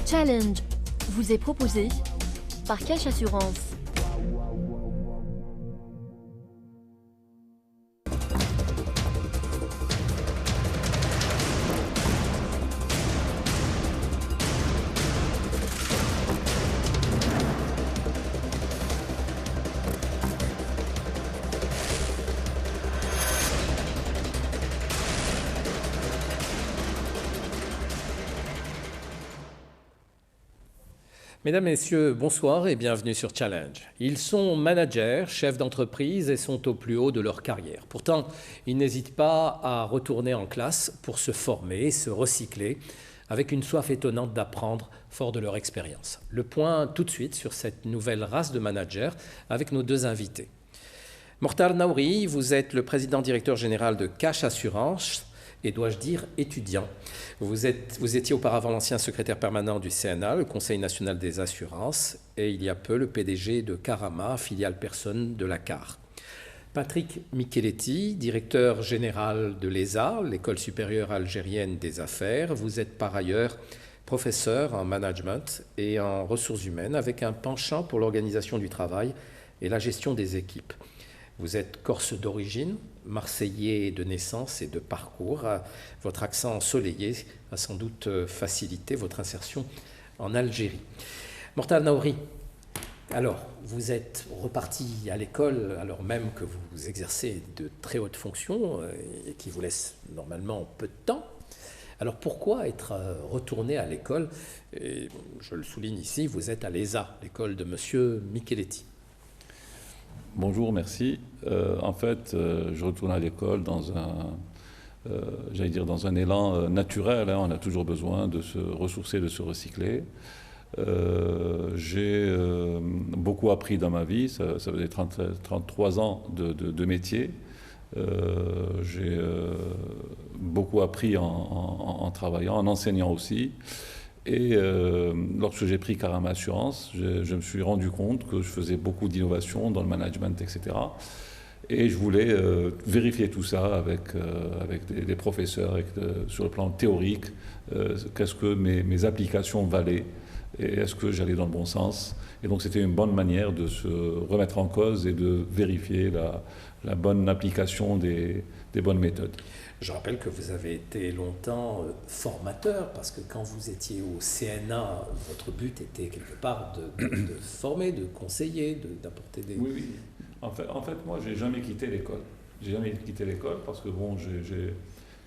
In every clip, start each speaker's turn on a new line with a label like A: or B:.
A: Challenge vous est proposé par Cash Assurance.
B: Mesdames, Messieurs, bonsoir et bienvenue sur Challenge. Ils sont managers, chefs d'entreprise et sont au plus haut de leur carrière. Pourtant, ils n'hésitent pas à retourner en classe pour se former, se recycler, avec une soif étonnante d'apprendre fort de leur expérience. Le point tout de suite sur cette nouvelle race de managers avec nos deux invités. Mortal Naouri, vous êtes le président-directeur général de Cash Assurance et dois-je dire étudiant. Vous étiez auparavant l'ancien secrétaire permanent du CNA, le Conseil national des assurances, et il y a peu le PDG de Carama, filiale personne de la CAR. Patrick Micheletti, directeur général de l'ESA, l'École supérieure algérienne des affaires. Vous êtes par ailleurs professeur en management et en ressources humaines avec un penchant pour l'organisation du travail et la gestion des équipes. Vous êtes corse d'origine, marseillais de naissance et de parcours. Votre accent ensoleillé a sans doute facilité votre insertion en Algérie. Mortal Naouri, alors vous êtes reparti à l'école alors même que vous exercez de très hautes fonctions et qui vous laissent normalement peu de temps. Alors pourquoi être retourné à l'école? Et je le souligne ici, vous êtes à l'ESA, l'école de Monsieur Micheletti.
C: Bonjour, merci. En fait, je retourne à l'école dans un élan naturel. Hein. On a toujours besoin de se ressourcer, de se recycler. J'ai beaucoup appris dans ma vie. Ça faisait 33 ans de métier. J'ai beaucoup appris en travaillant, en enseignant aussi. Et lorsque j'ai pris Carama Assurance, je me suis rendu compte que je faisais beaucoup d'innovation dans le management, etc. Et je voulais vérifier tout ça avec des professeurs, sur le plan théorique, qu'est-ce que mes applications valaient et est-ce que j'allais dans le bon sens. Et donc c'était une bonne manière de se remettre en cause et de vérifier la bonne application des bonnes méthodes.
B: Je rappelle que vous avez été longtemps formateur, parce que quand vous étiez au CNA, votre but était quelque part de former, de conseiller, d'apporter des...
C: Oui. En fait, moi, j'ai jamais quitté l'école. J'ai jamais quitté l'école parce que bon, j'ai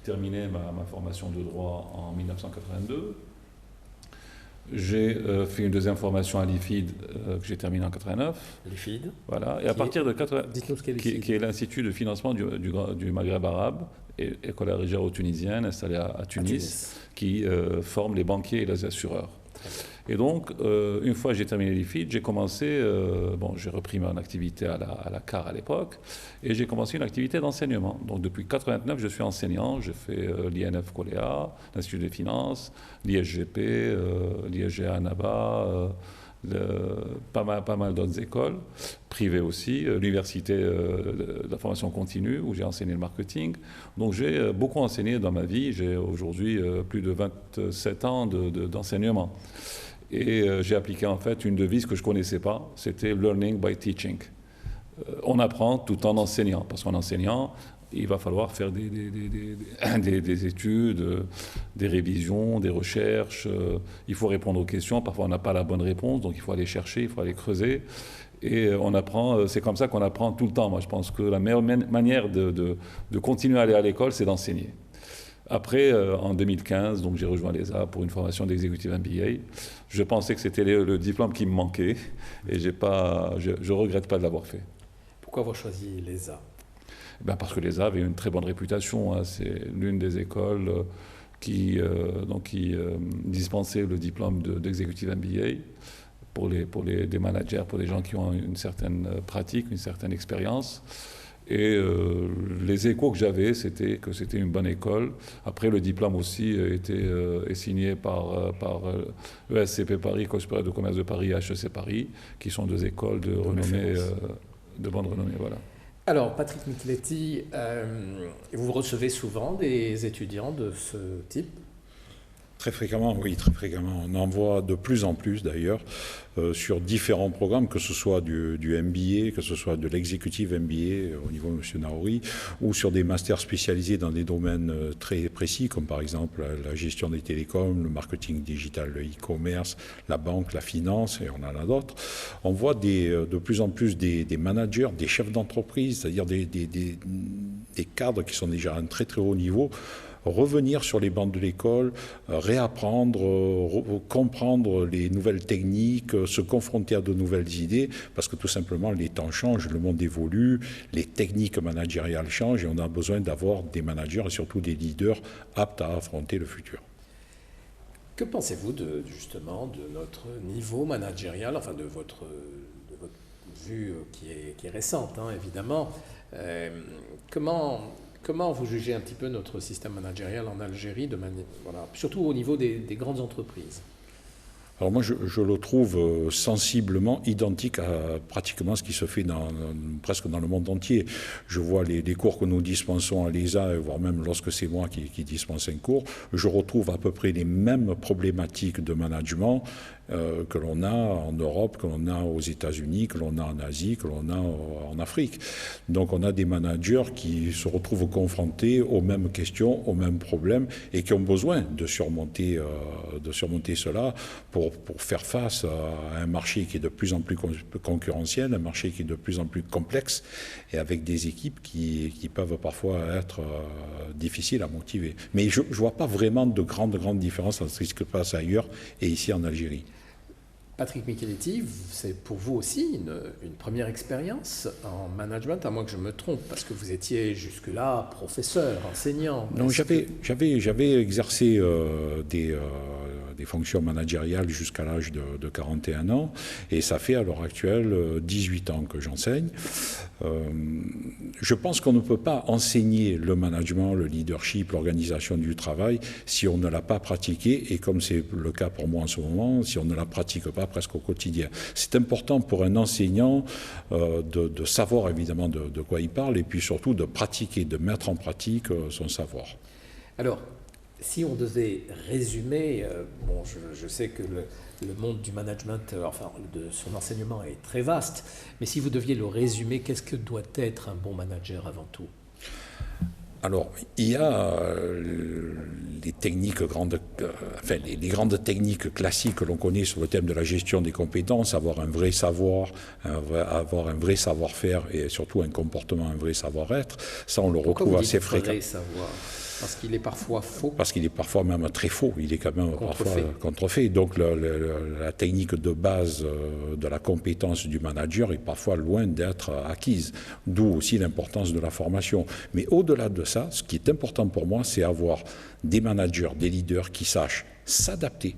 C: terminé ma formation de droit en 1982. J'ai fait une deuxième formation à l'IFID que j'ai terminée en 89.
B: L'IFID.
C: Voilà. Et à partir de 80,
B: dites-nous ce qu'est l'IFID.
C: Qui est l'Institut de financement du Maghreb arabe, école argéro-tunisienne installée à Tunis, qui forme les banquiers et les assureurs. Et donc, une fois que j'ai terminé l'IFID, j'ai commencé, j'ai repris mon activité à la CAR à l'époque, et j'ai commencé une activité d'enseignement. Donc depuis 1989, je suis enseignant, j'ai fait l'INF Coléa, l'Institut des finances, l'ISGP, l'ISGA Annaba, pas mal d'autres écoles, privées aussi, l'université de la formation continue, où j'ai enseigné le marketing. Donc j'ai beaucoup enseigné dans ma vie, j'ai aujourd'hui plus de 27 ans d'enseignement. Et j'ai appliqué en fait une devise que je ne connaissais pas, c'était « learning by teaching ». On apprend tout en enseignant, parce qu'en enseignant, il va falloir faire des études, des révisions, des recherches. Il faut répondre aux questions. Parfois, on n'a pas la bonne réponse, donc il faut aller chercher, il faut aller creuser. Et on apprend, c'est comme ça qu'on apprend tout le temps. Moi, je pense que la meilleure manière de continuer à aller à l'école, c'est d'enseigner. Après, en 2015, donc j'ai rejoint l'ESA pour une formation d'executive MBA. Je pensais que c'était le diplôme qui me manquait et je ne regrette pas de l'avoir fait.
B: Pourquoi avoir choisi l'ESA ?
C: Parce que l'ESA avait une très bonne réputation. Hein. C'est l'une des écoles qui dispensait le diplôme d'executive MBA pour des managers, pour des gens qui ont une certaine pratique, une certaine expérience. Et les échos que j'avais, c'était que c'était une bonne école. Après, le diplôme aussi est signé par ESCP Paris, École supérieure de commerce de Paris et HEC Paris, qui sont deux écoles de renommée, de bonne renommée. Voilà.
B: Alors, Patrick Micheletti, vous recevez souvent des étudiants de ce type ?
D: Très fréquemment, oui, très fréquemment. On en voit de plus en plus d'ailleurs sur différents programmes, que ce soit du MBA, que ce soit de l'exécutif MBA au niveau de M. Naouri, ou sur des masters spécialisés dans des domaines très précis, comme par exemple la gestion des télécoms, le marketing digital, le e-commerce, la banque, la finance, et on en a d'autres. On voit de plus en plus des managers, des chefs d'entreprise, c'est-à-dire des cadres qui sont déjà à un très très haut niveau, revenir sur les bancs de l'école, réapprendre, comprendre les nouvelles techniques, se confronter à de nouvelles idées, parce que tout simplement les temps changent, le monde évolue, les techniques managériales changent et on a besoin d'avoir des managers et surtout des leaders aptes à affronter le futur.
B: Que pensez-vous justement de notre niveau managérial, enfin de votre vue qui est récente, hein, évidemment. Comment vous jugez un petit peu notre système managérial en Algérie, voilà, surtout au niveau des grandes entreprises?
D: Alors moi, je le trouve sensiblement identique à pratiquement ce qui se fait presque dans le monde entier. Je vois les cours que nous dispensons à l'ESA, voire même lorsque c'est moi qui dispense un cours, je retrouve à peu près les mêmes problématiques de management que l'on a en Europe, que l'on a aux États-Unis, que l'on a en Asie, que l'on a en Afrique. Donc on a des managers qui se retrouvent confrontés aux mêmes questions, aux mêmes problèmes et qui ont besoin de surmonter cela pour faire face à un marché qui est de plus en plus concurrentiel, un marché qui est de plus en plus complexe et avec des équipes qui peuvent parfois être difficiles à motiver. Mais je ne vois pas vraiment de grandes différences entre ce qui se passe ailleurs et ici en Algérie.
B: Patrick Micheletti, c'est pour vous aussi une première expérience en management, à moins que je me trompe, parce que vous étiez jusque-là professeur, enseignant.
D: Non, j'avais exercé des fonctions managériales jusqu'à l'âge de 41 ans, et ça fait à l'heure actuelle 18 ans que j'enseigne. Je pense qu'on ne peut pas enseigner le management, le leadership, l'organisation du travail si on ne l'a pas pratiqué, et comme c'est le cas pour moi en ce moment, si on ne la pratique pas presque au quotidien. C'est important pour un enseignant de savoir évidemment de quoi il parle et puis surtout de pratiquer, de mettre en pratique son savoir.
B: Alors, si on devait résumer, je sais que le monde du management, de son enseignement est très vaste, mais si vous deviez le résumer, qu'est-ce que doit être un bon manager avant tout ?
D: Alors, il y a les techniques les grandes techniques classiques que l'on connaît sur le thème de la gestion des compétences, avoir un vrai savoir, avoir un vrai savoir-faire et surtout un comportement, un vrai savoir-être. Ça, on le retrouve assez fréquemment. Vrai savoir ?
B: Parce qu'il est parfois faux.
D: Parce qu'il est parfois même très faux. Il est quand même parfois contrefait. Donc la technique de base de la compétence du manager est parfois loin d'être acquise. D'où aussi l'importance de la formation. Mais au-delà de ça, ce qui est important pour moi, c'est avoir des managers, des leaders qui sachent s'adapter,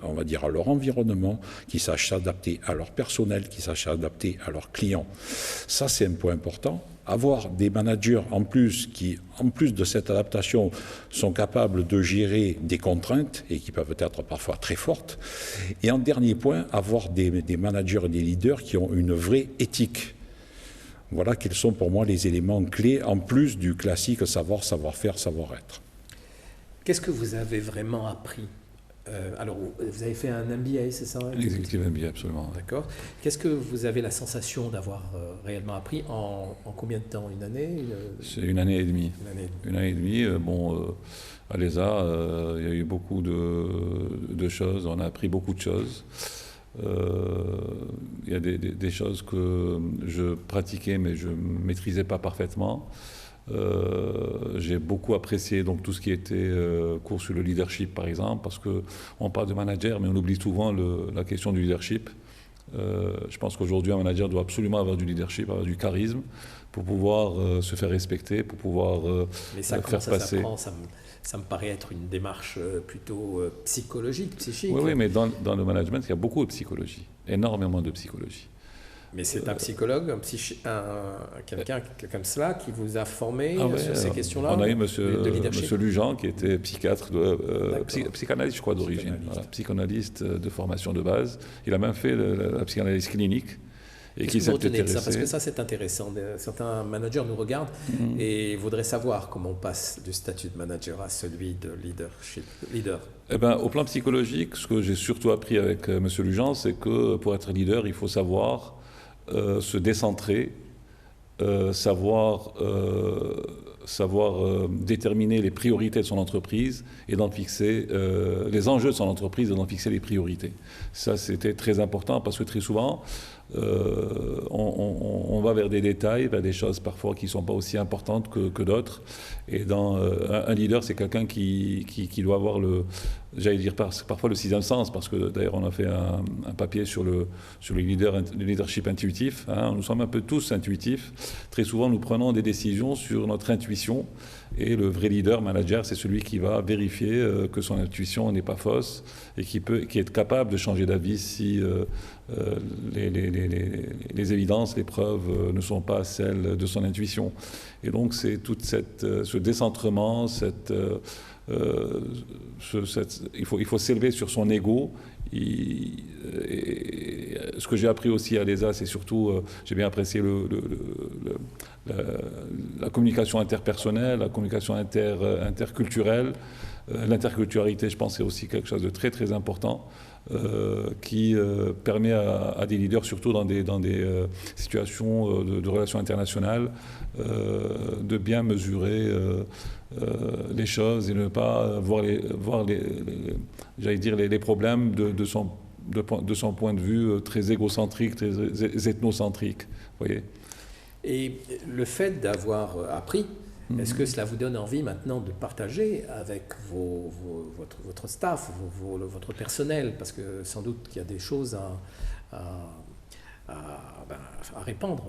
D: on va dire, à leur environnement, qui sachent s'adapter à leur personnel, qui sachent s'adapter à leurs clients. Ça, c'est un point important. Avoir des managers en plus qui, en plus de cette adaptation, sont capables de gérer des contraintes et qui peuvent être parfois très fortes. Et en dernier point, avoir des managers et des leaders qui ont une vraie éthique. Voilà quels sont pour moi les éléments clés, en plus du classique savoir, savoir-faire, savoir-être.
B: Qu'est-ce que vous avez vraiment appris ? Alors, vous avez fait un MBA, c'est ça ?
C: Executive MBA, absolument.
B: D'accord. Qu'est-ce que vous avez la sensation d'avoir réellement appris en combien de temps ? Une année ?
C: C'est une année et demie. Une année et demie. À l'ESA, il y a eu beaucoup de choses. On a appris beaucoup de choses. Il y a des choses que je pratiquais, mais je ne maîtrisais pas parfaitement. J'ai beaucoup apprécié donc tout ce qui était cours sur le leadership par exemple, parce qu'on parle de manager mais on oublie souvent la question du leadership. Je pense qu'aujourd'hui un manager doit absolument avoir du leadership, avoir du charisme pour pouvoir se faire respecter, pour pouvoir faire passer.
B: Ça me paraît être une démarche plutôt psychologique, psychique.
C: Oui, mais dans le management il y a beaucoup de psychologie, énormément de psychologie.
B: Mais c'est un psychologue, quelqu'un comme cela qui vous a formé sur ces questions-là.
C: On a eu monsieur Lujan qui était psychiatre, psychanalyste je crois d'origine, psychanalyste de formation de base. Il a même fait la psychanalyse clinique et
B: Qu'est-ce
C: qui
B: que vous
C: s'est
B: retenez de ça? Parce que
C: intéressé.
B: ça, c'est intéressant. Certains managers nous regardent et voudraient savoir comment on passe du statut de manager à celui de leader.
C: Eh ben, au plan psychologique, ce que j'ai surtout appris avec M. Lujan, c'est que pour être leader, il faut savoir se décentrer, savoir déterminer les priorités de son entreprise et d'en fixer les enjeux de son entreprise et d'en fixer les priorités. Ça, c'était très important parce que très souvent, on va vers des détails, vers des choses parfois qui ne sont pas aussi importantes que d'autres. Et un leader, c'est quelqu'un qui doit avoir j'allais dire parfois le sixième sens, parce que d'ailleurs on a fait un papier sur le leadership intuitif. Hein. Nous sommes un peu tous intuitifs. Très souvent, nous prenons des décisions sur notre intuition. Et le vrai leader, manager, c'est celui qui va vérifier que son intuition n'est pas fausse et qui est capable de changer d'avis si les évidences, les preuves ne sont pas celles de son intuition. Et donc c'est tout ce décentrement, il faut s'élever sur son ego. Et ce que j'ai appris aussi à l'ESA, c'est surtout, j'ai bien apprécié la communication interpersonnelle, la communication interculturelle. L'interculturalité, je pense, c'est aussi quelque chose de très très important qui permet à des leaders, surtout dans des situations de relations internationales, de bien mesurer les choses et ne pas voir les problèmes de son point de vue très égocentrique, très ethnocentrique. Voyez.
B: Et le fait d'avoir appris, est-ce que cela vous donne envie maintenant de partager avec votre staff, votre personnel? Parce que sans doute qu'il y a des choses à répandre.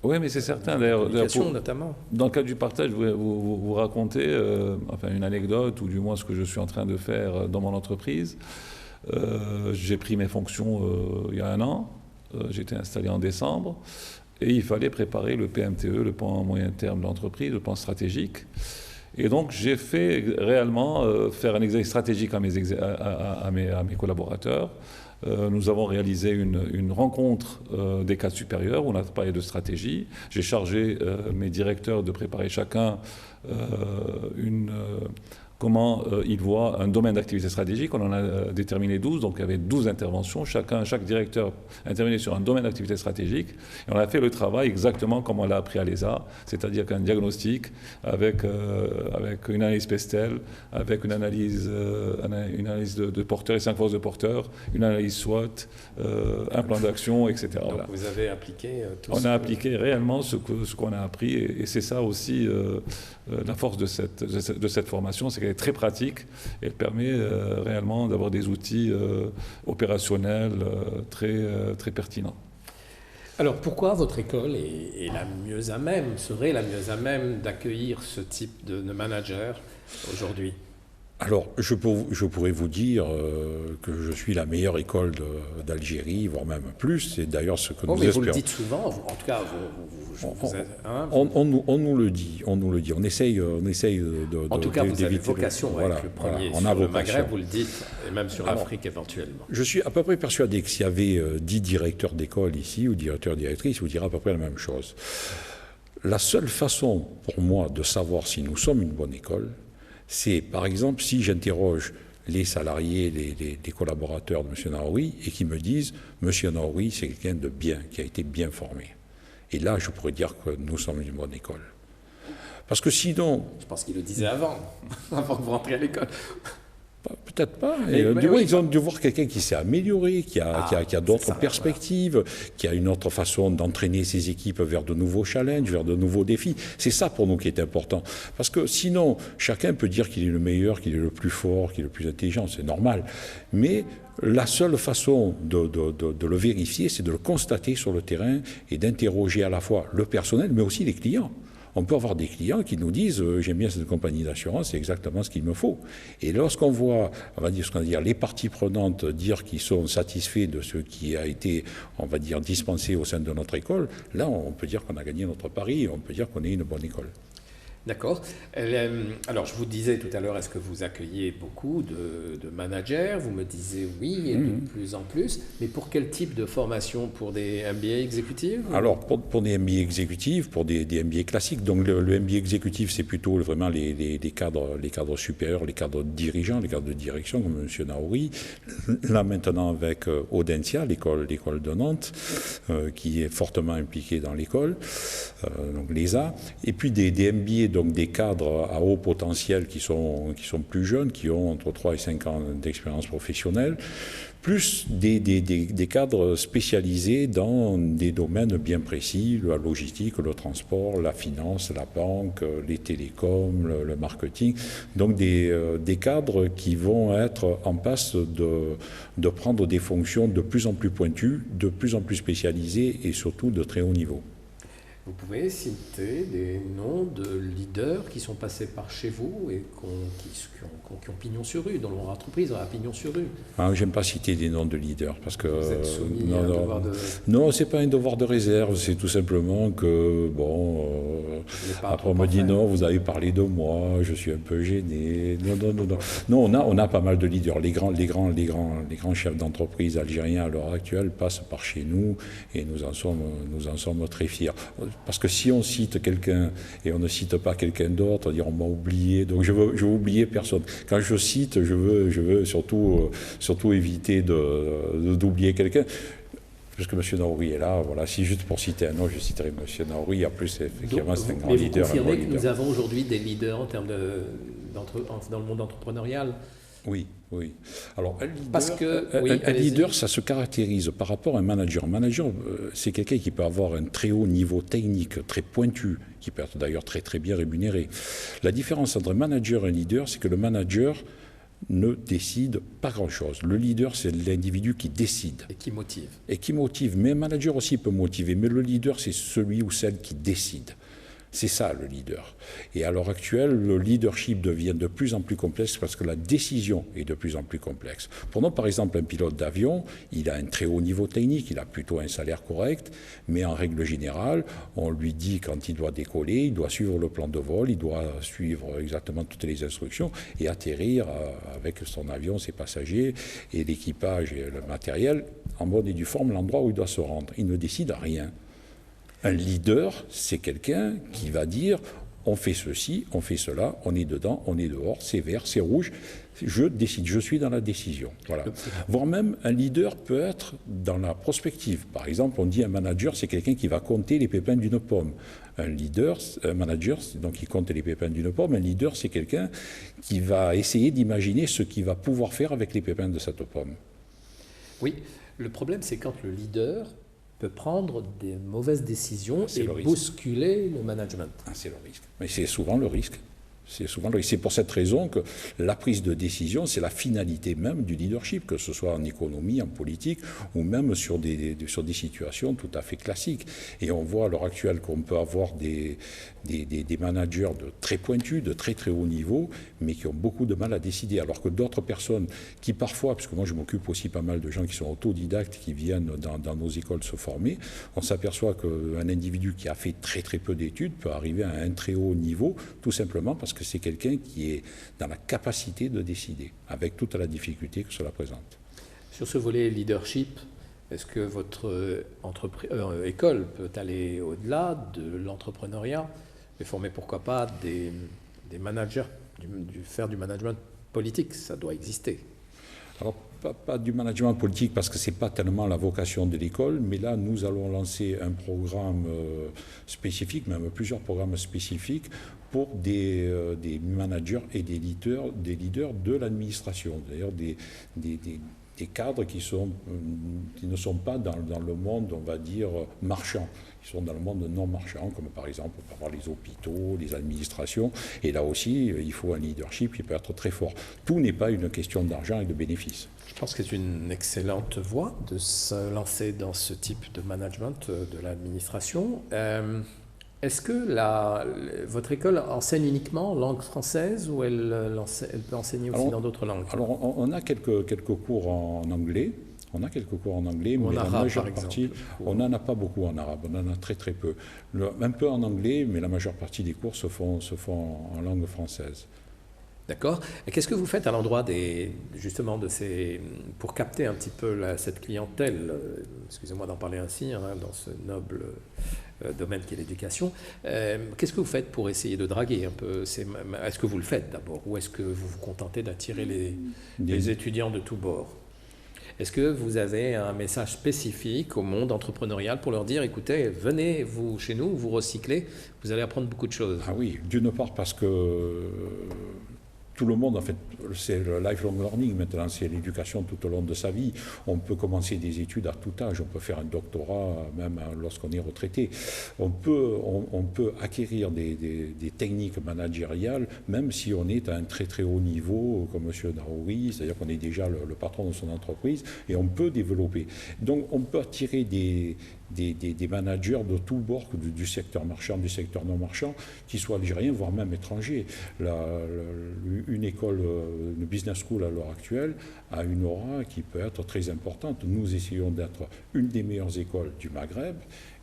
C: Oui, mais c'est certain. D'ailleurs,
B: notamment.
C: Dans le cadre du partage, je voulais vous raconter une anecdote, ou du moins ce que je suis en train de faire dans mon entreprise. J'ai pris mes fonctions il y a 1 an. J'ai été installé en décembre. Et il fallait préparer le PMTE, le plan moyen terme de l'entreprise, le plan stratégique. Et donc, j'ai fait réellement faire un exercice stratégique à mes collaborateurs. Nous avons réalisé une rencontre des cadres supérieurs où on a parlé de stratégie. J'ai chargé mes directeurs de préparer chacun comment ils voient un domaine d'activité stratégique. On en a déterminé 12, donc il y avait 12 interventions. Chaque directeur intervenait sur un domaine d'activité stratégique. Et on a fait le travail exactement comme on l'a appris à l'ESA, c'est-à-dire qu'un diagnostic avec une analyse Pestel, avec une analyse de porteurs et 5 forces de porteurs, une analyse SWOT, un plan d'action, etc.
B: Donc
C: voilà.
B: vous avez appliqué tout
C: On a appliqué réellement ce qu'on a appris, et c'est ça aussi la force de cette formation, c'est qu'elle est très pratique et elle permet réellement d'avoir des outils opérationnels très pertinents.
B: Alors pourquoi votre école serait la mieux à même d'accueillir ce type de manager aujourd'hui?
D: Alors, je pourrais vous dire que je suis la meilleure école d'Algérie, voire même plus. C'est d'ailleurs ce que nous espérons.
B: Vous le dites souvent, en tout cas,
D: on nous le dit. On essaye de.
B: En tout cas, vous avez vocation à être le premier
D: on a
B: sur le
D: vocation.
B: Maghreb, vous le dites, et même sur l'Afrique éventuellement.
D: Je suis à peu près persuadé que s'il y avait 10 directeurs d'école ici, ou directrices, vous direz à peu près la même chose. La seule façon pour moi de savoir si nous sommes une bonne école, c'est, par exemple, si j'interroge les salariés, les collaborateurs de M. Naouri, et qui me disent « M. Naouri, c'est quelqu'un de bien, qui a été bien formé ». Et là, je pourrais dire que nous sommes une bonne école. Parce que sinon...
B: Je pense qu'il le disait avant que vous rentriez à l'école.
D: Peut-être pas. Ils ont dû voir quelqu'un qui s'est amélioré, qui a d'autres perspectives, qui a une autre façon d'entraîner ses équipes vers de nouveaux challenges, vers de nouveaux défis. C'est ça pour nous qui est important. Parce que sinon, chacun peut dire qu'il est le meilleur, qu'il est le plus fort, qu'il est le plus intelligent, c'est normal. Mais la seule façon de le vérifier, c'est de le constater sur le terrain et d'interroger à la fois le personnel, mais aussi les clients. On peut avoir des clients qui nous disent « j'aime bien cette compagnie d'assurance, c'est exactement ce qu'il me faut ». Et lorsqu'on voit, on va dire les parties prenantes dire qu'ils sont satisfaits de ce qui a été, on va dire, dispensé au sein de notre école, là on peut dire qu'on a gagné notre pari et on peut dire qu'on est une bonne école.
B: D'accord. Alors, je vous disais tout à l'heure, est-ce que vous accueillez beaucoup de managers? Vous me disiez oui, et de plus en plus. Mais pour quel type de formation? Pour des MBA exécutifs?
D: Alors, pour des MBA exécutifs, pour des MBA classiques, donc le MBA exécutif, c'est plutôt vraiment les cadres supérieurs, les cadres dirigeants, les cadres de direction, comme M. Naouri. Là, maintenant, avec Audencia, l'école de Nantes, qui est fortement impliquée dans l'école, donc l'ESA. Et puis des MBA, donc des cadres à haut potentiel qui sont plus jeunes, qui ont entre 3 et 5 ans d'expérience professionnelle, plus des cadres spécialisés dans des domaines bien précis, la logistique, le transport, la finance, la banque, les télécoms, le marketing. Donc des cadres qui vont être en passe de prendre des fonctions de plus en plus pointues, de plus en plus spécialisées et surtout de très haut niveau.
B: Vous pouvez citer des noms de leaders qui sont passés par chez vous et qui ont pignon sur rue, dont leur entreprise a pignon sur rue?
D: J'aime pas citer des noms de leaders parce que
B: vous êtes soumis à un devoir de...
D: Non, c'est pas un devoir de réserve, c'est tout simplement que après on me dit non, vous avez parlé de moi, je suis un peu gêné. Non, on a pas mal de leaders. Les grands chefs d'entreprise algériens à l'heure actuelle passent par chez nous et nous en sommes très fiers. Parce que si on cite quelqu'un et on ne cite pas quelqu'un d'autre, on m'a oublié, donc je veux oublier personne. Quand je cite, je veux surtout éviter d'oublier quelqu'un. Puisque M. Naouri est là, voilà. Si juste pour citer un nom, je citerai M. Naouri. En plus, effectivement, c'est un grand leader.
B: Vous confirmez que nous avons aujourd'hui des leaders en termes dans le monde entrepreneurial?
D: Oui. Alors, un leader, ça se caractérise par rapport à un manager. Un manager, c'est quelqu'un qui peut avoir un très haut niveau technique, très pointu, qui peut être d'ailleurs très très bien rémunéré. La différence entre un manager et un leader, c'est que le manager ne décide pas grand-chose. Le leader, c'est l'individu qui décide. Et qui motive. Mais un manager aussi peut motiver. Mais le leader, c'est celui ou celle qui décide. C'est ça, le leader. Et à l'heure actuelle, le leadership devient de plus en plus complexe parce que la décision est de plus en plus complexe. Prenons par exemple un pilote d'avion, il a un très haut niveau technique, il a plutôt un salaire correct, mais en règle générale, on lui dit quand il doit décoller, il doit suivre le plan de vol, il doit suivre exactement toutes les instructions et atterrir avec son avion, ses passagers et l'équipage et le matériel en bonne et due forme l'endroit où il doit se rendre. Il ne décide rien. Un leader, c'est quelqu'un qui va dire on fait ceci, on fait cela, on est dedans, on est dehors, c'est vert, c'est rouge, je décide, je suis dans la décision. Voilà. Voire même, un leader peut être dans la prospective. Par exemple, on dit un manager, c'est quelqu'un qui va compter les pépins d'une pomme. Un manager, donc qui compte les pépins d'une pomme. Un leader, c'est quelqu'un qui va essayer d'imaginer ce qu'il va pouvoir faire avec les pépins de cette pomme.
B: Oui, le problème, c'est quand le leader peut prendre des mauvaises décisions et bousculer le management.
D: C'est le risque. Mais c'est souvent le risque. C'est pour cette raison que la prise de décision, c'est la finalité même du leadership, que ce soit en économie, en politique, ou même sur des situations tout à fait classiques. Et on voit à l'heure actuelle qu'on peut avoir des managers de très pointus, de très très haut niveau, mais qui ont beaucoup de mal à décider. Alors que d'autres personnes qui parfois, puisque moi je m'occupe aussi pas mal de gens qui sont autodidactes, qui viennent dans nos écoles se former, on s'aperçoit qu'un individu qui a fait très très peu d'études peut arriver à un très haut niveau, tout simplement parce que c'est quelqu'un qui est dans la capacité de décider, avec toute la difficulté que cela présente.
B: Sur ce volet leadership, est-ce que votre école peut aller au-delà de l'entrepreneuriat et former pourquoi pas des managers, faire du management politique? Ça doit exister.
D: Alors, pas du management politique parce que ce n'est pas tellement la vocation de l'école, mais là, nous allons lancer un programme spécifique, même plusieurs programmes spécifiques pour des managers et des leaders de l'administration, d'ailleurs des cadres qui ne sont pas dans le monde, on va dire, marchand, qui sont dans le monde non marchand, comme par exemple, on peut avoir les hôpitaux, les administrations, et là aussi, il faut un leadership qui peut être très fort. Tout n'est pas une question d'argent et de bénéfices.
B: Je pense que c'est une excellente voie de se lancer dans ce type de management de l'administration. Est-ce que votre école enseigne uniquement en langue française ou elle peut enseigner aussi dans d'autres langues?
D: Alors, on a quelques cours en anglais On a quelques cours en anglais,
B: Ou en
D: mais la
B: arabe,
D: majeure
B: par
D: partie,
B: exemple,
D: on n'en a pas beaucoup en arabe, on en a très très peu. Un peu en anglais, mais la majeure partie des cours se font en langue française.
B: D'accord. Et qu'est-ce que vous faites à l'endroit justement de pour capter un petit peu cette clientèle, excusez-moi d'en parler ainsi, hein, dans ce noble domaine qui est l'éducation. Qu'est-ce que vous faites pour essayer de draguer un peu Est-ce que vous le faites d'abord, ou est-ce que vous vous contentez d'attirer les étudiants de tous bords? Est-ce que vous avez un message spécifique au monde entrepreneurial pour leur dire, écoutez, venez vous chez nous, vous recyclez, vous allez apprendre beaucoup de choses?
D: Ah oui, d'une part parce que tout le monde, en fait, c'est le lifelong learning maintenant, c'est l'éducation tout au long de sa vie. On peut commencer des études à tout âge, on peut faire un doctorat même lorsqu'on est retraité. On peut acquérir des techniques managériales, même si on est à un très très haut niveau, comme M. Naouri, c'est-à-dire qu'on est déjà le patron de son entreprise, et on peut développer. Donc on peut attirer des managers de tous bords, du secteur marchand, du secteur non marchand, qui soient algériens, voire même étrangers. Une école, une business school à l'heure actuelle, a une aura qui peut être très importante. Nous essayons d'être une des meilleures écoles du Maghreb,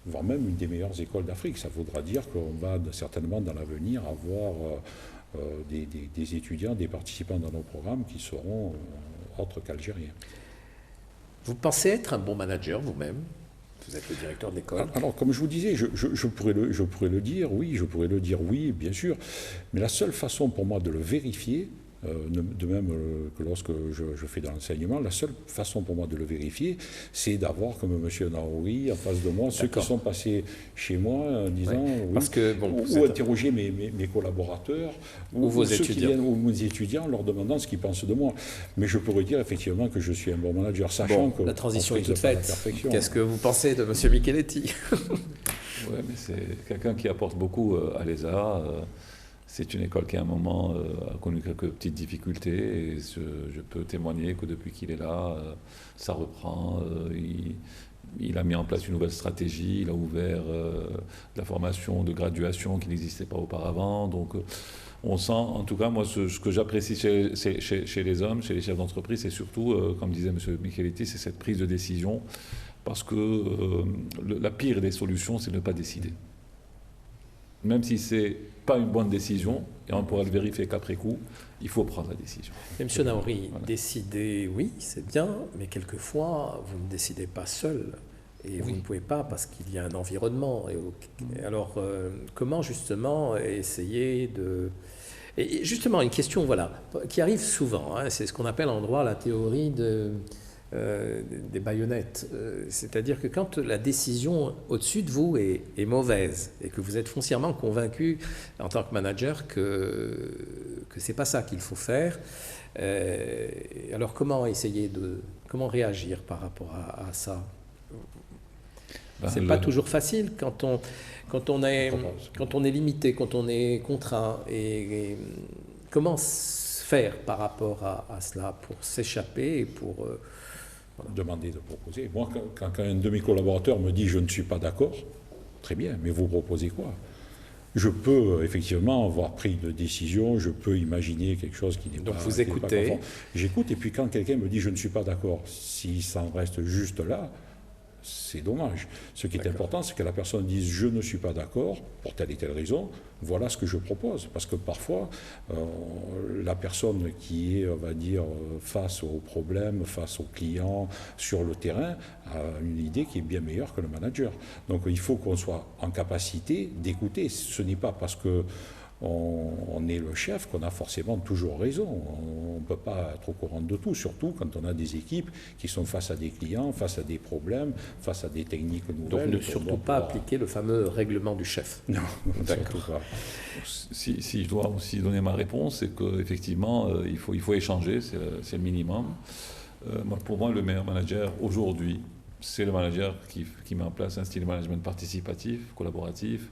D: voire même une des meilleures écoles d'Afrique. Ça voudra dire qu'on va certainement dans l'avenir avoir des étudiants, des participants dans nos programmes qui seront autres qu'algériens.
B: Vous pensez être un bon manager vous-même? Vous êtes le directeur de l'école.
D: Alors, comme je vous disais, je pourrais le dire, oui, bien sûr. Mais la seule façon pour moi de le vérifier, de même que lorsque je fais dans l'enseignement, la seule façon pour moi de le vérifier, c'est d'avoir, comme M. Naouri, en face de moi, ceux qui sont passés chez moi en disant, oui,
B: parce que,
D: ou interroger mes collaborateurs,
B: ou vos
D: ceux
B: étudiants.
D: Qui viennent, ou mes étudiants, en leur demandant ce qu'ils pensent de moi. Mais je pourrais dire effectivement que je suis un bon manager, sachant que
B: la transition est toute faite.
D: Perfection.
B: Qu'est-ce que vous pensez de M. Micheletti?
C: Oui, mais c'est quelqu'un qui apporte beaucoup à l'ESA. C'est une école qui, à un moment, a connu quelques petites difficultés. Et je peux témoigner que depuis qu'il est là, ça reprend. Il a mis en place une nouvelle stratégie. Il a ouvert la formation de graduation qui n'existait pas auparavant. Donc, on sent, en tout cas, moi, ce que j'apprécie chez les hommes, chez les chefs d'entreprise, c'est surtout, comme disait M. Micheletti, c'est cette prise de décision. Parce que la pire des solutions, c'est de ne pas décider. Même si ce n'est pas une bonne décision, et on pourra le vérifier qu'après coup, il faut prendre la décision.
B: M. Naouri, voilà. Décider, oui, c'est bien, mais quelquefois, vous ne décidez pas seul. Et vous ne pouvez pas parce qu'il y a un environnement. Alors, comment justement essayer de... Et justement, une question voilà, qui arrive souvent, hein, c'est ce qu'on appelle en droit la théorie des baïonnettes. C'est-à-dire que quand la décision au-dessus de vous est mauvaise et que vous êtes foncièrement convaincu en tant que manager que ce n'est pas ça qu'il faut faire, alors comment réagir par rapport à ça? C'est pas toujours facile quand on est limité, quand on est contraint. Et comment faire par rapport à cela pour s'échapper et pour...
D: Voilà. Demander de proposer. Moi, quand un de mes collaborateurs me dit « je ne suis pas d'accord », très bien, mais vous proposez quoi? Je peux effectivement avoir pris de décision, je peux imaginer quelque chose qui n'est pas...
B: Donc vous écoutez.
D: J'écoute, et puis quand quelqu'un me dit « je ne suis pas d'accord », s'il s'en reste juste là, c'est dommage. Ce qui est important, c'est que la personne dise « je ne suis pas d'accord pour telle et telle raison, voilà ce que je propose ». Parce que parfois, la personne qui est, on va dire, face aux problèmes, face aux clients, sur le terrain, a une idée qui est bien meilleure que le manager. Donc il faut qu'on soit en capacité d'écouter. Ce n'est pas parce que on est le chef qu'on a forcément toujours raison. On ne peut pas être au courant de tout, surtout quand on a des équipes qui sont face à des clients, face à des problèmes, face à des techniques nouvelles.
B: Donc ne surtout pas appliquer le fameux règlement du chef.
D: Non, surtout pas.
C: Si je dois aussi donner ma réponse, c'est qu'effectivement, il faut échanger, c'est le minimum. Pour moi, le meilleur manager aujourd'hui, c'est le manager qui met en place un style de management participatif, collaboratif,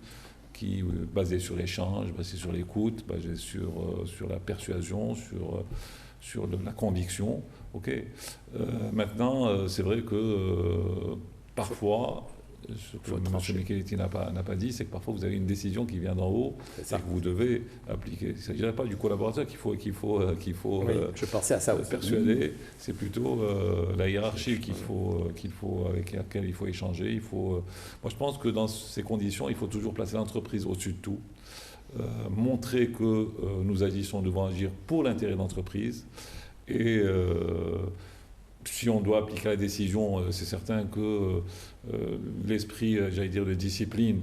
C: qui basé sur l'échange, basé sur l'écoute, basé sur la persuasion, sur la conviction. Okay. Maintenant, c'est vrai que parfois, ce que M. Micheletti n'a pas dit, c'est que parfois vous avez une décision qui vient d'en haut et que vous devez appliquer. Il ne s'agirait pas du collaborateur qu'il faut
B: je pensais à ça aussi.
C: Persuader, c'est plutôt la hiérarchie avec laquelle il faut échanger. Moi, je pense que dans ces conditions, il faut toujours placer l'entreprise au-dessus de tout. Montrer que nous agissons, devons agir pour l'intérêt de l'entreprise. Et si on doit appliquer la décision, c'est certain que l'esprit, j'allais dire, de discipline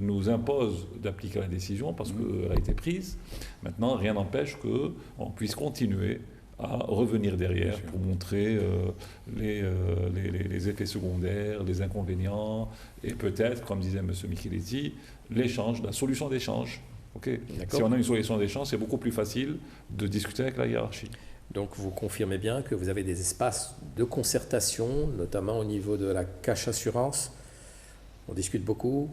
C: nous impose d'appliquer la décision parce qu'elle a été prise. Maintenant, rien n'empêche qu'on puisse continuer à revenir derrière pour montrer les effets secondaires, les inconvénients et peut-être, comme disait M. Micheletti, l'échange, la solution d'échange. Okay. Si on a une solution d'échange, c'est beaucoup plus facile de discuter avec la hiérarchie.
B: Donc vous confirmez bien que vous avez des espaces de concertation, notamment au niveau de la cash assurance. On discute beaucoup.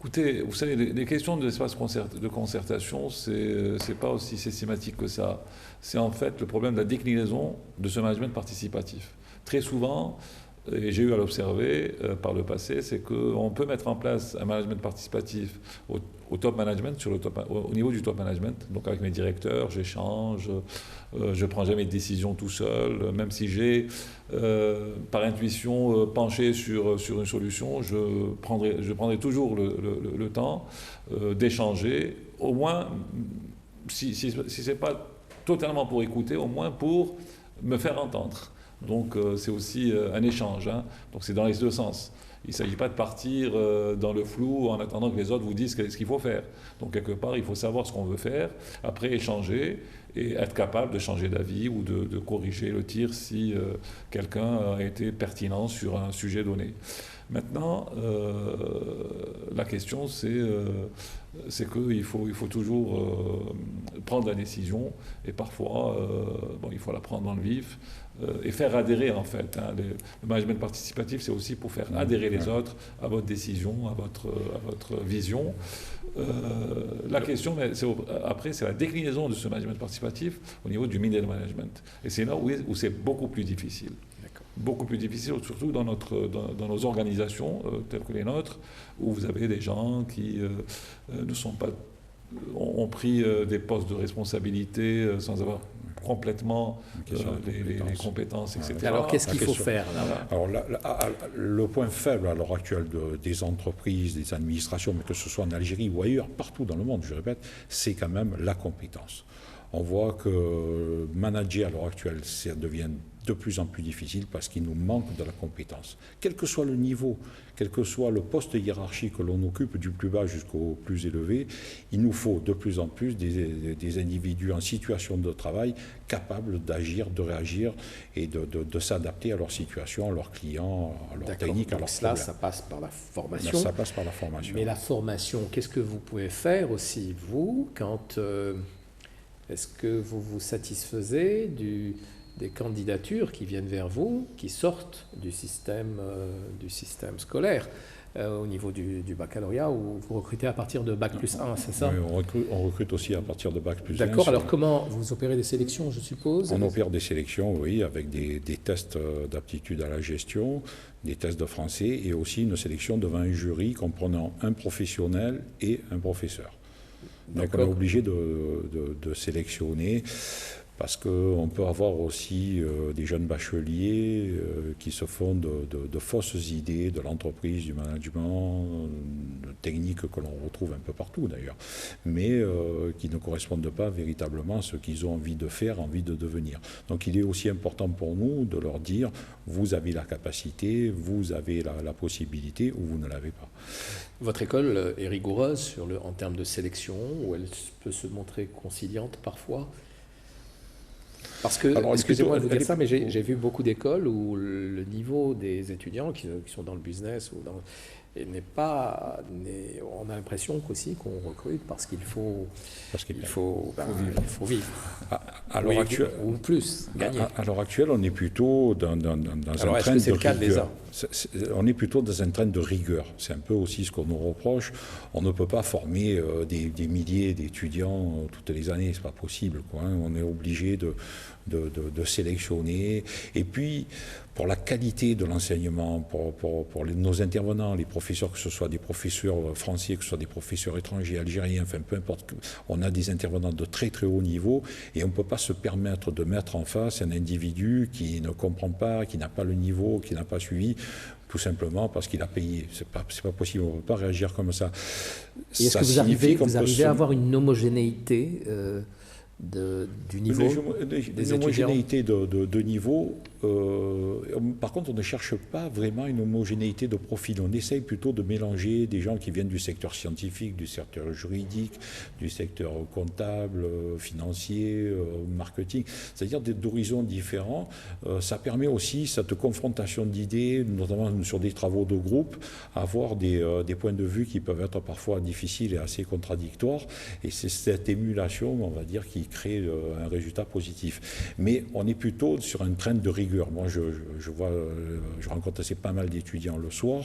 C: Écoutez, vous savez, les questions d'espace de concertation, c'est pas aussi systématique que ça. C'est en fait le problème de la déclinaison de ce management participatif. Très souvent, et j'ai eu à l'observer par le passé, c'est qu'on peut mettre en place un management participatif au top management, au niveau du top management. Donc avec mes directeurs, j'échange, je ne prends jamais de décision tout seul, même si j'ai par intuition penché sur une solution, je prendrai toujours le temps d'échanger, au moins, si ce n'est pas totalement pour écouter, au moins pour me faire entendre. Donc c'est aussi un échange, hein. Donc c'est dans les deux sens. Il ne s'agit pas de partir dans le flou en attendant que les autres vous disent ce qu'il faut faire. Donc quelque part, il faut savoir ce qu'on veut faire, après échanger et être capable de changer d'avis ou de corriger le tir si quelqu'un a été pertinent sur un sujet donné. Maintenant, la question c'est qu'il faut toujours prendre la décision et parfois il faut la prendre dans le vif et faire adhérer en fait. Hein. Le management participatif, c'est aussi pour faire adhérer les autres à votre décision, à votre vision. La question, après, c'est la déclinaison de ce management participatif au niveau du middle management. Et c'est là où c'est beaucoup plus difficile. Beaucoup plus difficile, surtout dans nos organisations telles que les nôtres, où vous avez des gens qui ont pris des postes de responsabilité sans avoir complètement les compétences, etc.
B: Alors qu'est-ce qu'il faut faire là ?
D: Alors le point faible à l'heure actuelle des entreprises, des administrations, mais que ce soit en Algérie ou ailleurs, partout dans le monde, je répète, c'est quand même la compétence. On voit que manager à l'heure actuelle, ça devient de plus en plus difficile parce qu'il nous manque de la compétence. Quel que soit le niveau, quel que soit le poste hiérarchique que l'on occupe, du plus bas jusqu'au plus élevé, il nous faut de plus en plus des individus en situation de travail capables d'agir, de réagir et de s'adapter à leur situation, à leurs clients, à leurs techniques, à leurs problèmes.
B: Ça passe par la formation.
D: Ça passe par la formation.
B: Mais la formation, qu'est-ce que vous pouvez faire aussi, vous, quand... est-ce que vous vous satisfaisez des candidatures qui viennent vers vous, qui sortent du système scolaire au niveau du baccalauréat, où vous recrutez à partir de Bac plus 1, c'est ça ?
D: Oui, on recrute aussi à partir de Bac plus 1.
B: D'accord, alors comment vous opérez des sélections, je suppose ?
D: On opère des sélections, oui, avec des tests d'aptitude à la gestion, des tests de français et aussi une sélection devant un jury comprenant un professionnel et un professeur. Donc on est obligé de sélectionner parce qu'on peut avoir aussi des jeunes bacheliers qui se font de fausses idées de l'entreprise, du management, de techniques que l'on retrouve un peu partout d'ailleurs, mais qui ne correspondent pas véritablement à ce qu'ils ont envie de faire, envie de devenir. Donc il est aussi important pour nous de leur dire, vous avez la capacité, vous avez la possibilité ou vous ne l'avez pas.
B: Votre école est rigoureuse en termes de sélection, ou elle peut se montrer conciliante parfois ? Parce que, excusez-moi de vous dire ça, mais j'ai vu beaucoup d'écoles où le niveau des étudiants qui sont dans le business n'est pas... on a l'impression qu'aussi qu'on recrute parce qu'il faut vivre.
D: À l'heure actuelle,
B: ou plus, gagner.
D: À l'heure actuelle, on est plutôt dans un train de rigueur. On est plutôt dans un train de rigueur. C'est un peu aussi ce qu'on nous reproche. On ne peut pas former des milliers d'étudiants toutes les années, c'est pas possible, quoi, hein. On est obligé de sélectionner. Et puis, pour la qualité de l'enseignement, pour nos intervenants, les professeurs, que ce soit des professeurs français, que ce soit des professeurs étrangers, algériens, enfin peu importe, on a des intervenants de très très haut niveau et on ne peut pas se permettre de mettre en face un individu qui ne comprend pas, qui n'a pas le niveau, qui n'a pas suivi, tout simplement parce qu'il a payé. C'est pas possible, on ne peut pas réagir comme ça.
B: Et est-ce que vous arrivez à avoir une homogénéité du niveau des
D: homogénéité de niveau. Par contre, on ne cherche pas vraiment une homogénéité de profil. On essaye plutôt de mélanger des gens qui viennent du secteur scientifique, du secteur juridique, du secteur comptable, financier, marketing, c'est-à-dire d'horizons différents. Ça permet aussi cette confrontation d'idées, notamment sur des travaux de groupe, avoir des points de vue qui peuvent être parfois difficiles et assez contradictoires. Et c'est cette émulation, on va dire, qui crée un résultat positif. Mais on est plutôt sur un trend de rigueur. Moi, je rencontre assez pas mal d'étudiants le soir,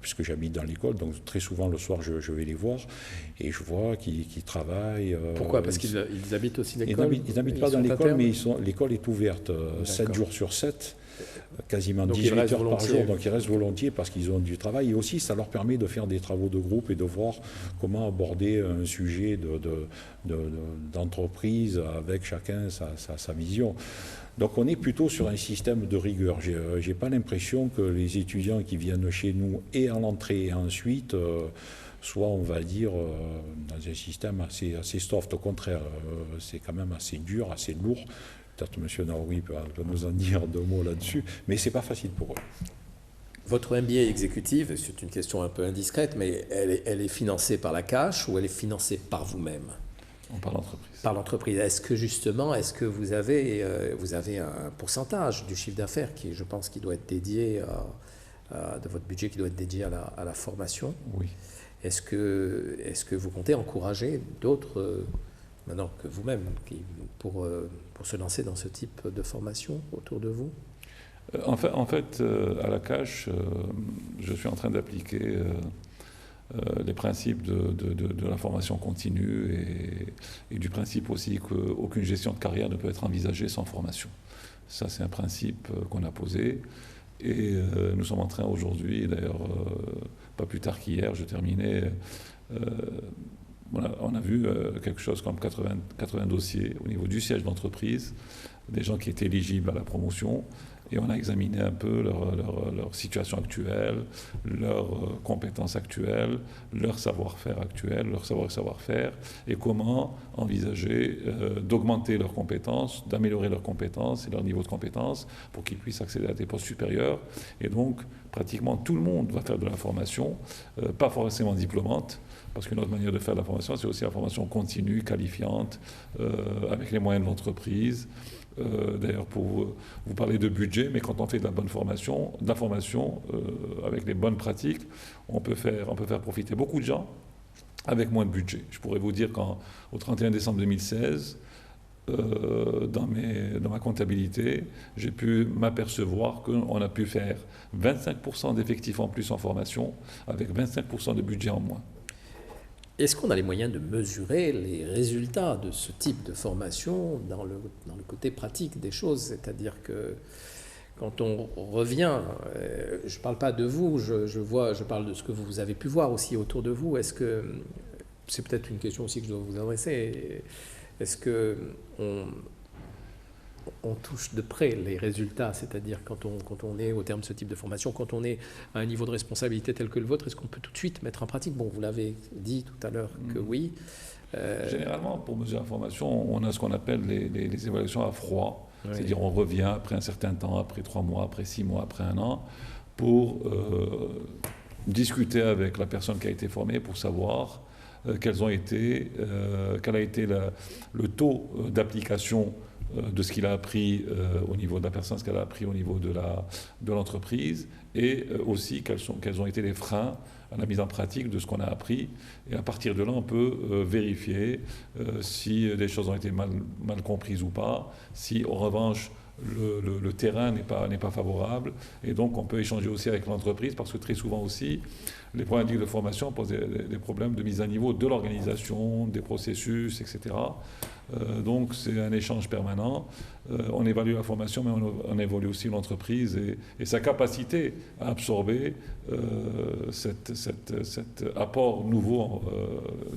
D: puisque j'habite dans l'école, donc très souvent le soir, je vais les voir, et je vois qu'ils travaillent.
B: Pourquoi? Parce qu'ils habitent aussi l'école?
D: Ils n'habitent pas dans l'école, mais l'école est ouverte 7 jours sur 7. Quasiment donc 18 heures par jour, donc ils restent volontiers parce qu'ils ont du travail. Et aussi, ça leur permet de faire des travaux de groupe et de voir comment aborder un sujet d'entreprise avec chacun sa vision. Donc on est plutôt sur un système de rigueur. Je n'ai pas l'impression que les étudiants qui viennent chez nous et à l'entrée et ensuite soient, on va dire, dans un système assez soft. Au contraire, c'est quand même assez dur, assez lourd. Peut-être M. Naouri peut nous en dire 2 mots là-dessus, mais ce n'est pas facile pour eux.
B: Votre MBA exécutive, c'est une question un peu indiscrète, mais elle est financée par la CACH ou elle est financée par vous-même?
C: Par l'entreprise. Par
B: l'entreprise. Est-ce que vous avez un pourcentage du chiffre d'affaires qui, je pense, qui doit être dédié de votre budget qui doit être dédié à la formation?
C: Oui.
B: Est-ce que vous comptez encourager d'autres maintenant que vous-même pour se lancer dans ce type de formation autour de vous?
C: En fait, à la CACH, je suis en train d'appliquer les principes de la formation continue et du principe aussi qu'aucune gestion de carrière ne peut être envisagée sans formation. Ça, c'est un principe qu'on a posé. Et nous sommes en train aujourd'hui, d'ailleurs, pas plus tard qu'hier, je terminais, on a vu quelque chose comme 80 dossiers au niveau du siège d'entreprise, des gens qui étaient éligibles à la promotion, et on a examiné un peu leur situation actuelle, leurs compétences actuelles, leur savoir-faire actuel, leur savoir-faire, et comment envisager d'augmenter leurs compétences, d'améliorer leurs compétences et leur niveau de compétences pour qu'ils puissent accéder à des postes supérieurs. Et donc, pratiquement tout le monde va faire de la formation, pas forcément diplômante, parce qu'une autre manière de faire de la formation, c'est aussi la formation continue, qualifiante, avec les moyens de l'entreprise. D'ailleurs, pour vous parler de budget, mais quand on fait de la bonne formation, avec les bonnes pratiques, on peut faire profiter beaucoup de gens avec moins de budget. Je pourrais vous dire qu'au 31 décembre 2016, dans ma comptabilité, j'ai pu m'apercevoir qu'on a pu faire 25% d'effectifs en plus en formation, avec 25% de budget en moins.
B: Est-ce qu'on a les moyens de mesurer les résultats de ce type de formation dans le côté pratique des choses? C'est-à-dire que quand on revient, je ne parle pas de vous, je parle de ce que vous avez pu voir aussi autour de vous. Est-ce que, c'est peut-être une question aussi que je dois vous adresser, est-ce qu'on touche de près les résultats, c'est-à-dire quand on est au terme de ce type de formation, quand on est à un niveau de responsabilité tel que le vôtre, est-ce qu'on peut tout de suite mettre en pratique? Bon, vous l'avez dit tout à l'heure que oui.
C: Généralement, pour mesurer la formation, on a ce qu'on appelle les évaluations à froid, oui. C'est-à-dire on revient après un certain temps, après 3 mois, après 6 mois, après 1 an, pour discuter avec la personne qui a été formée pour savoir quel a été le taux d'application de ce qu'il a appris au niveau de la personne, ce qu'elle a appris au niveau de l'entreprise, et aussi quels ont été les freins à la mise en pratique de ce qu'on a appris. Et à partir de là, on peut vérifier si des choses ont été mal comprises ou pas, si en revanche le terrain n'est pas favorable, et donc on peut échanger aussi avec l'entreprise, parce que très souvent aussi, les problématiques de formation posent des problèmes de mise à niveau de l'organisation, des processus, etc. Donc c'est un échange permanent. On évalue la formation, mais on évalue aussi l'entreprise et sa capacité à absorber cet apport nouveau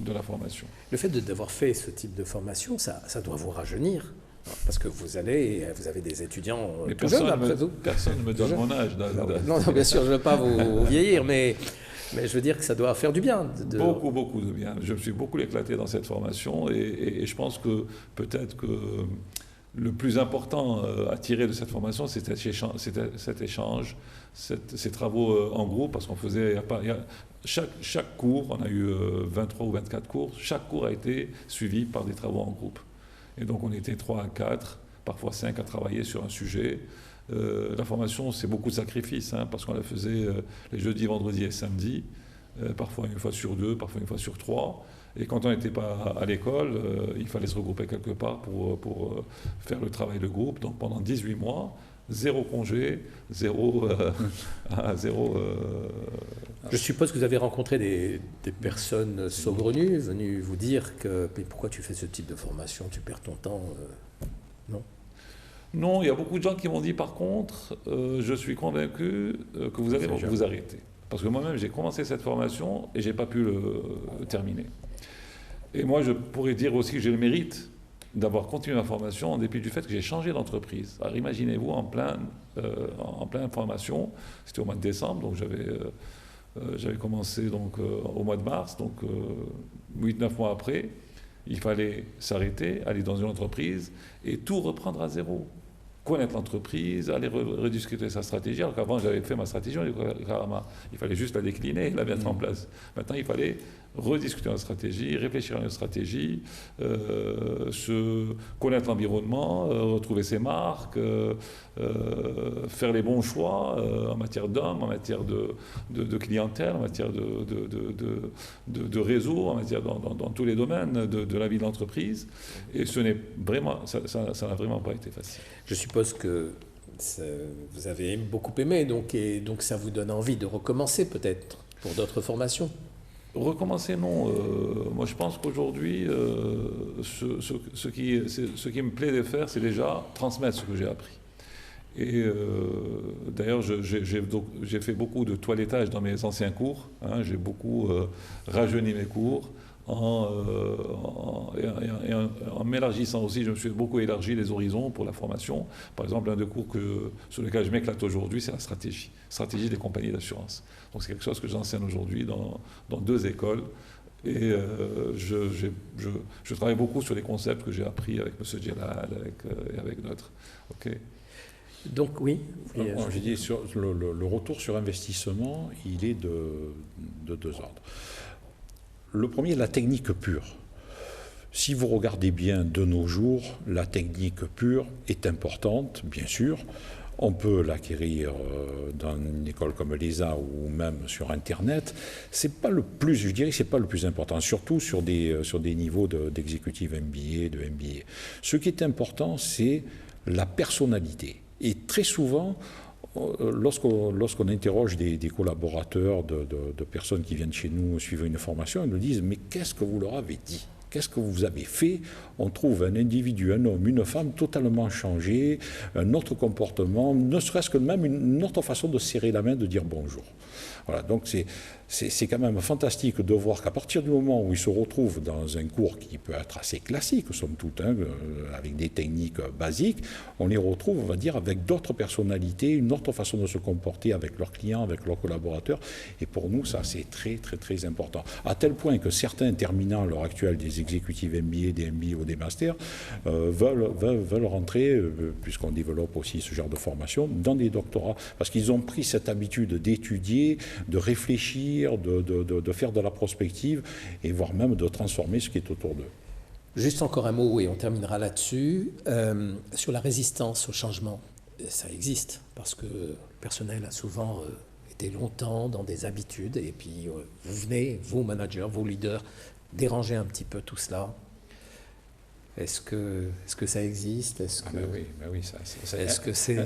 C: de la formation.
B: Le fait d'avoir fait ce type de formation, ça doit vous rajeunir. Parce que vous avez des étudiants tout jeunes, après tout.
C: Personne ne me donne mon âge.
B: Non, bien sûr, je ne veux pas vous vieillir, mais je veux dire que ça doit faire du bien.
C: Beaucoup de bien. Je me suis beaucoup éclaté dans cette formation et je pense que peut-être que le plus important à tirer de cette formation, c'est cet échange, ces travaux en groupe, parce qu'on faisait... Chaque cours, on a eu 23 ou 24 cours, chaque cours a été suivi par des travaux en groupe. Et donc on était 3 à 4, parfois 5 à travailler sur un sujet. La formation, c'est beaucoup de sacrifices, parce qu'on la faisait les jeudis, vendredis et samedis, parfois une fois sur 2, parfois une fois sur 3. Et quand on n'était pas à l'école, il fallait se regrouper quelque part pour faire le travail de groupe. Donc pendant 18 mois, 0 congé, zéro.
B: Je suppose que vous avez rencontré des personnes saugrenues, venues vous dire que mais pourquoi tu fais ce type de formation, tu perds ton temps, non?
C: Non, il y a beaucoup de gens qui m'ont dit par contre, je suis convaincu que vous allez vous arrêter. Parce que moi-même, j'ai commencé cette formation et je n'ai pas pu le terminer. Et moi, je pourrais dire aussi que j'ai le mérite d'avoir continué ma formation en dépit du fait que j'ai changé d'entreprise. Alors imaginez-vous, en pleine formation, c'était au mois de décembre, donc j'avais commencé donc, au mois de mars, donc 8-9 mois après, il fallait s'arrêter, aller dans une entreprise et tout reprendre à zéro. Connaître l'entreprise, aller rediscuter sa stratégie, alors qu'avant j'avais fait ma stratégie, il fallait juste la décliner, la mettre en place. Maintenant il fallait rediscuter la stratégie, réfléchir à une stratégie, connaître l'environnement, retrouver ses marques, faire les bons choix en matière d'hommes, en matière de clientèle, en matière de réseau, en matière dans tous les domaines de la vie de l'entreprise. Et ça n'a vraiment pas été facile.
B: Je suppose que vous avez beaucoup aimé, donc ça vous donne envie de recommencer peut-être pour d'autres formations.
C: Recommencer, non. Moi, je pense qu'aujourd'hui, ce qui me plaît de faire, c'est déjà transmettre ce que j'ai appris. Et d'ailleurs, j'ai fait beaucoup de toilettage dans mes anciens cours. J'ai beaucoup rajeuni mes cours. En m'élargissant aussi, je me suis beaucoup élargi les horizons pour la formation. Par exemple, un des cours sur lequel je m'éclate aujourd'hui, c'est la stratégie des compagnies d'assurance. Donc c'est quelque chose que j'enseigne aujourd'hui dans 2 écoles. Et je travaille beaucoup sur les concepts que j'ai appris avec M. Djellal et avec d'autres. Okay.
B: Donc oui.
D: Je dis, le retour sur investissement, il est de 2 ordres. Le premier, la technique pure. Si vous regardez bien de nos jours, la technique pure est importante, bien sûr. On peut l'acquérir dans une école comme l'ESA ou même sur Internet. C'est pas le plus, je dirais que c'est pas le plus important, surtout sur des niveaux d'exécutif MBA, de MBA. Ce qui est important, c'est la personnalité. Et très souvent, lorsqu'on interroge des collaborateurs, de personnes qui viennent chez nous suivre une formation, ils nous disent « mais qu'est-ce que vous leur avez dit ? Qu'est-ce que vous avez fait ?» On trouve un individu, un homme, une femme totalement changé, un autre comportement, ne serait-ce que même une autre façon de serrer la main, de dire bonjour. Voilà, donc c'est quand même fantastique de voir qu'à partir du moment où ils se retrouvent dans un cours qui peut être assez classique, somme toute, avec des techniques basiques, on les retrouve, on va dire, avec d'autres personnalités, une autre façon de se comporter avec leurs clients, avec leurs collaborateurs. Et pour nous, ça, c'est très, très, très important. À tel point que certains terminants à l'heure actuelle des exécutifs MBA, des MBA ou des masters, veulent rentrer, puisqu'on développe aussi ce genre de formation, dans des doctorats, parce qu'ils ont pris cette habitude d'étudier, de réfléchir, de faire de la prospective et voire même de transformer ce qui est autour d'eux.
B: Juste encore un mot et on terminera là-dessus. Sur la résistance au changement, ça existe parce que le personnel a souvent été longtemps dans des habitudes et puis vous venez, vos managers, vos leaders, déranger un petit peu tout cela. Est-ce que ça existe?
D: Oui,
B: Est-ce que c'est...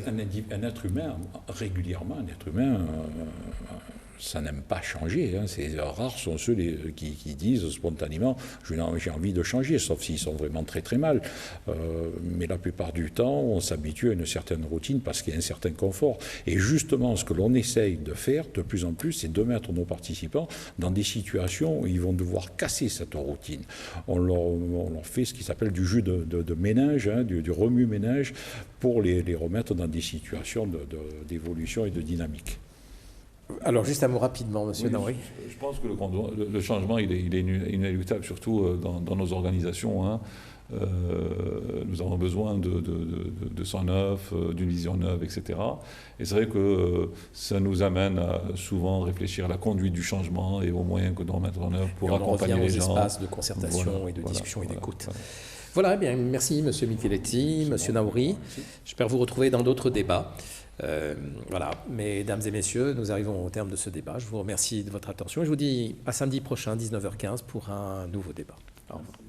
D: Un être humain, régulièrement, un être humain, ça n'aime pas changer. Hein. Rares sont ceux qui disent spontanément j'ai envie de changer, sauf s'ils sont vraiment très très mal. Mais la plupart du temps, on s'habitue à une certaine routine parce qu'il y a un certain confort. Et justement, ce que l'on essaye de faire de plus en plus, c'est de mettre nos participants dans des situations où ils vont devoir casser cette routine. On leur fait ce qui s'appelle du jus de ménage, hein, du remue-ménage, pour les remettre dans des situations d'évolution et de dynamique.
B: Alors, juste un mot rapidement, monsieur Naouri.
C: Je pense que le changement, il est inéluctable, surtout dans nos organisations. Hein. Nous avons besoin de sang neuf, d'une vision neuve, etc. Et c'est vrai que ça nous amène à souvent réfléchir à la conduite du changement et aux moyens que d'en mettre en œuvre pour accompagner les gens.
B: On revient aux espaces de concertation et de discussion et d'écoute. Voilà, eh bien, merci monsieur Micheletti, monsieur Naouri. J'espère vous retrouver dans d'autres débats. Voilà, mesdames et messieurs, nous arrivons au terme de ce débat. Je vous remercie de votre attention et je vous dis à samedi prochain, 19h15, pour un nouveau débat. Au revoir.